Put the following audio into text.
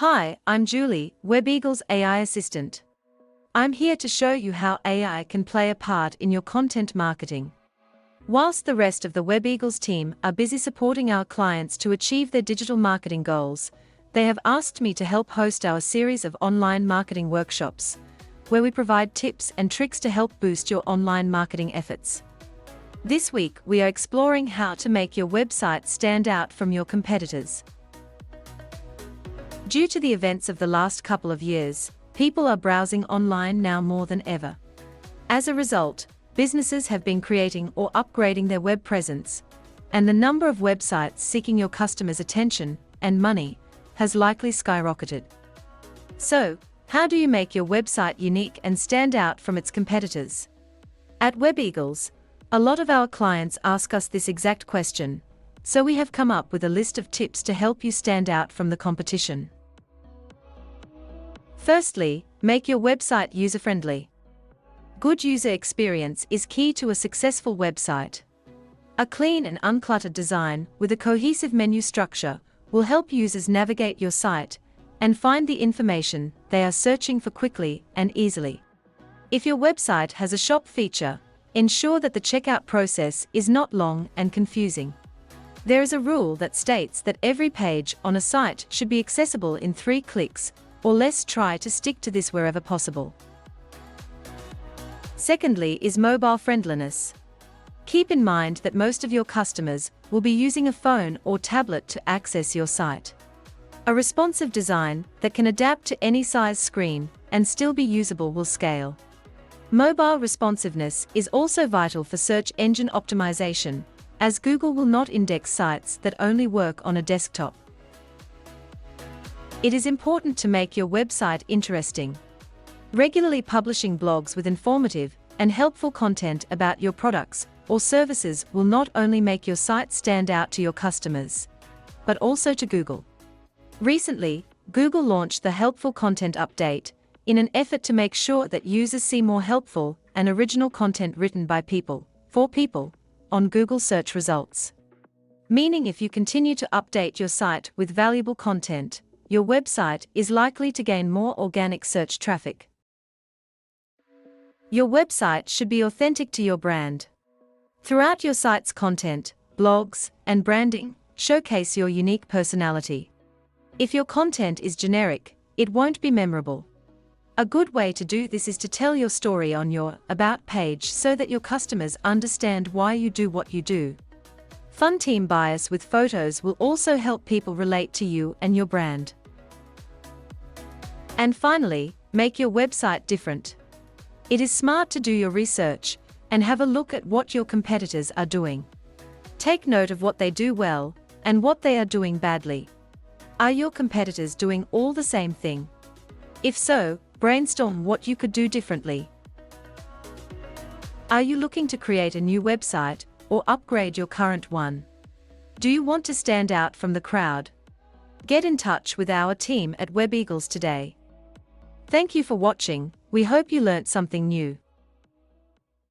Hi, I'm Julie, WebEagle's AI assistant. I'm here to show you how AI can play a part in your content marketing. Whilst the rest of the WebEagle's team are busy supporting our clients to achieve their digital marketing goals, they have asked me to help host our series of online marketing workshops, where we provide tips and tricks to help boost your online marketing efforts. This week, we are exploring how to make your website stand out from your competitors. Due to the events of the last couple of years, people are browsing online now more than ever. As a result, businesses have been creating or upgrading their web presence, and the number of websites seeking your customers' attention and money has likely skyrocketed. So, how do you make your website unique and stand out from its competitors? At WebEagles, a lot of our clients ask us this exact question, so we have come up with a list of tips to help you stand out from the competition. Firstly, make your website user-friendly. Good user experience is key to a successful website. A clean and uncluttered design with a cohesive menu structure will help users navigate your site and find the information they are searching for quickly and easily. If your website has a shop feature, ensure that the checkout process is not long and confusing. There is a rule that states that every page on a site should be accessible in 3 clicks, or less. Try to stick to this wherever possible. Secondly is mobile friendliness. Keep in mind that most of your customers will be using a phone or tablet to access your site. A responsive design that can adapt to any size screen and still be usable will scale. Mobile responsiveness is also vital for search engine optimization, as Google will not index sites that only work on a desktop. It is important to make your website interesting. Regularly publishing blogs with informative and helpful content about your products or services will not only make your site stand out to your customers, but also to Google. Recently, Google launched the Helpful Content Update in an effort to make sure that users see more helpful and original content written by people, for people, on Google search results. Meaning if you continue to update your site with valuable content, your website is likely to gain more organic search traffic. Your website should be authentic to your brand. Throughout your site's content, blogs, and branding, showcase your unique personality. If your content is generic, it won't be memorable. A good way to do this is to tell your story on your About page so that your customers understand why you do what you do. Fun team bias with photos will also help people relate to you and your brand. And finally, make your website different. It is smart to do your research and have a look at what your competitors are doing. Take note of what they do well and what they are doing badly. Are your competitors doing all the same thing? If so, brainstorm what you could do differently. Are you looking to create a new website or upgrade your current one? Do you want to stand out from the crowd? Get in touch with our team at WebEagles today. Thank you for watching. We hope you learnt something new.